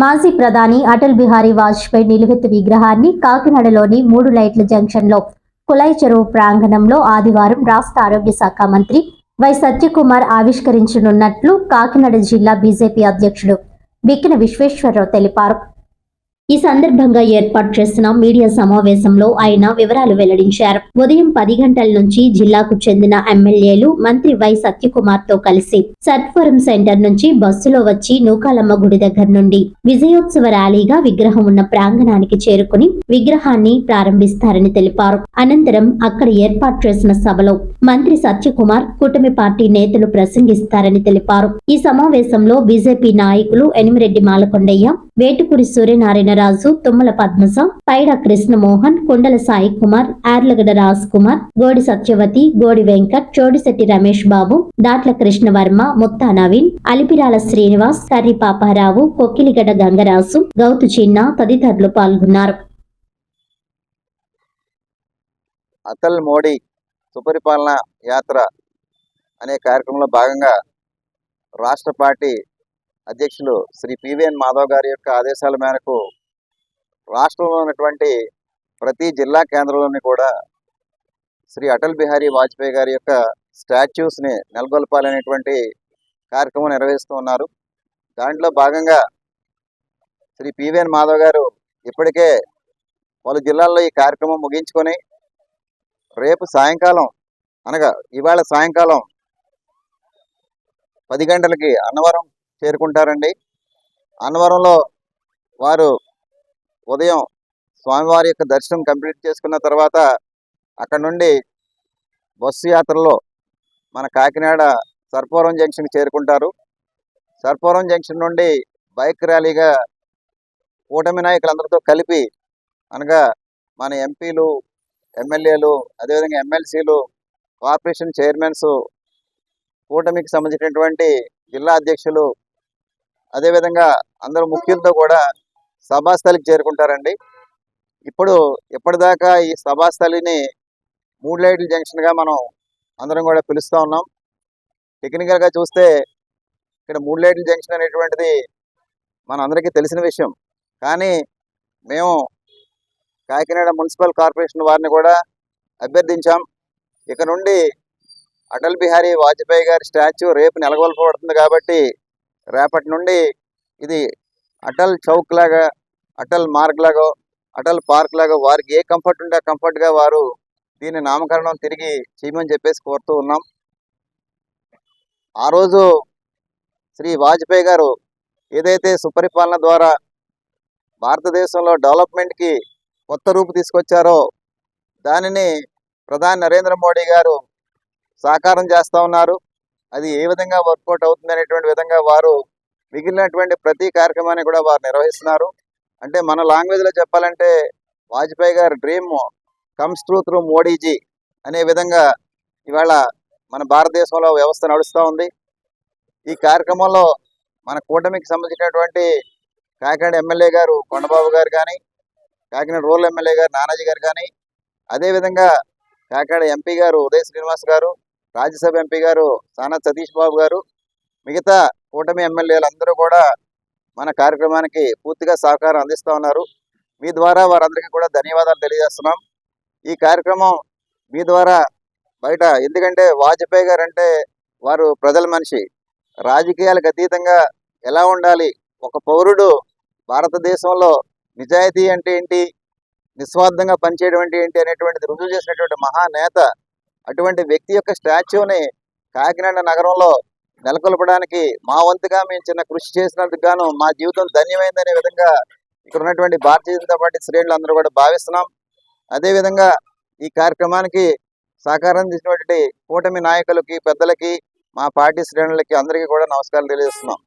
మాజీ ప్రధాని అటల్ బిహారీ వాజ్పేయి నిలువెత్తు విగ్రహాన్ని కాకినాడలోని 3 లైట్ల జంక్షన్లో కుళాయి చెరువు ప్రాంగణంలో ఆదివారం రాష్ట్ర ఆరోగ్య శాఖ మంత్రి వై సత్యకుమార్ ఆవిష్కరించనున్నట్లు కాకినాడ జిల్లా బీజేపీ అధ్యక్షుడు బిక్కిన విశ్వేశ్వరరావు తెలిపారు. ఈ సందర్భంగా ఏర్పాటు చేసిన మీడియా సమావేశంలో ఆయన వివరాలు వెల్లడించారు. ఉదయం 10 గంటల నుంచి జిల్లాకు చెందిన ఎమ్మెల్యేలు మంత్రి వై సత్యకుమార్ తో కలిసి సత్వరం సెంటర్ నుంచి బస్సులో వచ్చి నూకాలమ్మ గుడి దగ్గర నుండి విజయోత్సవ ర్యాలీగా విగ్రహం ఉన్న ప్రాంగణానికి చేరుకుని విగ్రహాన్ని ప్రారంభిస్తారని తెలిపారు. అనంతరం అక్కడ ఏర్పాటు చేసిన సభలో మంత్రి సత్యకుమార్ కూటమి పార్టీ నేతలు ప్రసంగిస్తారని తెలిపారు. ఈ సమావేశంలో బీజేపీ నాయకులు ఎనిమిరెడ్డి మాలకొండయ్య, వేటుకూరి సూర్యనారాయణ రాజు, తుమ్మల పద్మస, పైడ కృష్ణమోహన్, కొండల సాయి కుమార్, ఆర్లగడ్డ రాజ్ కుమార్, గోడి సత్యవతి, గోడి వెంకట్, చోడిశెట్టి రమేష్ బాబు, దాట్ల కృష్ణవర్మ, ముత్తా నవీన్, అలిపిరాల శ్రీనివాస్, కర్రి పాపారావు, కొక్కిలిగడ్డ గంగరాజు, గౌతు చిన్న తదితరులు పాల్గొన్నారు. అటల్ మోడీ సుపరిపాలన యాత్ర అనే కార్యక్రమంలో భాగంగా రాష్ట్ర పార్టీ అధ్యక్షులు శ్రీ పివిఎన్ మాధవ్ గారి యొక్క ఆదేశాల మేరకు రాష్ట్రంలో ఉన్నటువంటి ప్రతి జిల్లా కేంద్రంలోని కూడా శ్రీ అటల్ బిహారీ వాజ్పేయి గారి యొక్క స్టాచ్యూస్ని నెలకొల్పాలనేటువంటి కార్యక్రమం నిర్వహిస్తూ ఉన్నారు. దాంట్లో భాగంగా శ్రీ పివిఎన్ మాధవ్ గారు ఇప్పటికే పలు జిల్లాల్లో ఈ కార్యక్రమం ముగించుకొని రేపు సాయంకాలం అనగా ఇవాళ సాయంకాలం 10 గంటలకి అన్నవరం చేరుకుంటారండి. అన్నవరంలో వారు ఉదయం స్వామివారి యొక్క దర్శనం కంప్లీట్ చేసుకున్న తర్వాత అక్కడ నుండి బస్సు యాత్రలో మన కాకినాడ సర్పవరం జంక్షన్కి చేరుకుంటారు. సర్పవరం జంక్షన్ నుండి బైక్ ర్యాలీగా కూటమి నాయకులందరితో కలిపి అనగా మన ఎంపీలు, ఎమ్మెల్యేలు, అదేవిధంగా ఎమ్మెల్సీలు, కార్పొరేషన్ చైర్మన్స్, కూటమికి సంబంధించినటువంటి జిల్లా అధ్యక్షులు, అదేవిధంగా అందరూ ముఖ్యులతో కూడా సభాస్థలికి చేరుకుంటారండి. ఇప్పటిదాకా ఈ సభాస్థలిని 3 లైట్ల జంక్షన్గా మనం అందరం కూడా పిలుస్తూ ఉన్నాం. టెక్నికల్గా చూస్తే ఇక్కడ 3 లైట్ల జంక్షన్ అనేటువంటిది మన అందరికీ తెలిసిన విషయం. కానీ మేము కాకినాడ మున్సిపల్ కార్పొరేషన్ వారిని కూడా అభ్యర్థించాం. ఇక నుండి అటల్ బిహారీ వాజ్పేయి గారి స్టాచ్యూ రేపు నెలకొల్పబడుతుంది కాబట్టి రేపటి నుండి ఇది అటల్ చౌక్ లాగా, అటల్ మార్గ్ లాగా, అటల్ పార్క్ లాగా వారికి ఏ కంఫర్ట్ ఉంటే ఆ కంఫర్ట్గా వారు దీని నామకరణం తిరిగి చేయమని చెప్పేసి కోరుతూ ఉన్నాం. ఆ రోజు శ్రీ వాజ్పేయి గారు ఏదైతే సుపరిపాలన ద్వారా భారతదేశంలో డెవలప్మెంట్కి కొత్త రూపు తీసుకొచ్చారో దానిని ప్రధాని నరేంద్ర మోడీ గారు సాకారం చేస్తూ ఉన్నారు. అది ఏ విధంగా వర్కౌట్ అవుతుంది అనేటువంటి విధంగా వారు మిగిలినటువంటి ప్రతి కార్యక్రమాన్ని కూడా వారు నిర్వహిస్తున్నారు. అంటే మన లాంగ్వేజ్లో చెప్పాలంటే వాజ్పేయి గారి డ్రీమ్ కమ్స్ త్రూ మోడీజీ అనే విధంగా ఇవాళ మన భారతదేశంలో వ్యవస్థ నడుస్తూ ఉంది. ఈ కార్యక్రమంలో మన కూటమికి సంబంధించినటువంటి కాకినాడ ఎమ్మెల్యే గారు కొండబాబు గారు కానీ, కాకినాడ రూరల్ ఎమ్మెల్యే గారు నానాజీ గారు కానీ, అదేవిధంగా కాకినాడ ఎంపీ గారు ఉదయ్ శ్రీనివాస్ గారు, రాజ్యసభ ఎంపీ గారు సానా సతీష్ బాబు గారు, మిగతా కూటమి ఎమ్మెల్యేలు అందరూ కూడా మన కార్యక్రమానికి పూర్తిగా సహకారం అందిస్తూ ఉన్నారు. మీ ద్వారా వారందరికీ కూడా ధన్యవాదాలు తెలియజేస్తున్నాం. ఈ కార్యక్రమం మీ ద్వారా బయట, ఎందుకంటే వాజ్పేయి గారు అంటే వారు ప్రజల మనిషి, రాజకీయాలకు అతీతంగా ఎలా ఉండాలి, ఒక పౌరుడు భారతదేశంలో నిజాయితీ అంటే ఏంటి, నిస్వార్థంగా పనిచేయడం అంటే ఏంటి అనేటువంటిది రుజువు చేసినటువంటి మహానేత. అటువంటి వ్యక్తి యొక్క స్టాచ్యూని కాకినాడ నగరంలో నెలకొల్పడానికి మా వంతుగా మేము చిన్న కృషి చేసినందుకు గాను మా జీవితం ధన్యమైందనే విధంగా ఇక్కడ ఉన్నటువంటి భారతీయ జనతా పార్టీ శ్రేణులు అందరూ కూడా భావిస్తున్నాం. అదేవిధంగా ఈ కార్యక్రమానికి సహకారం అందించినటువంటి కూటమి నాయకులకి, పెద్దలకి, మా పార్టీ శ్రేణులకి అందరికీ కూడా నమస్కారాలు తెలియజేస్తున్నాం.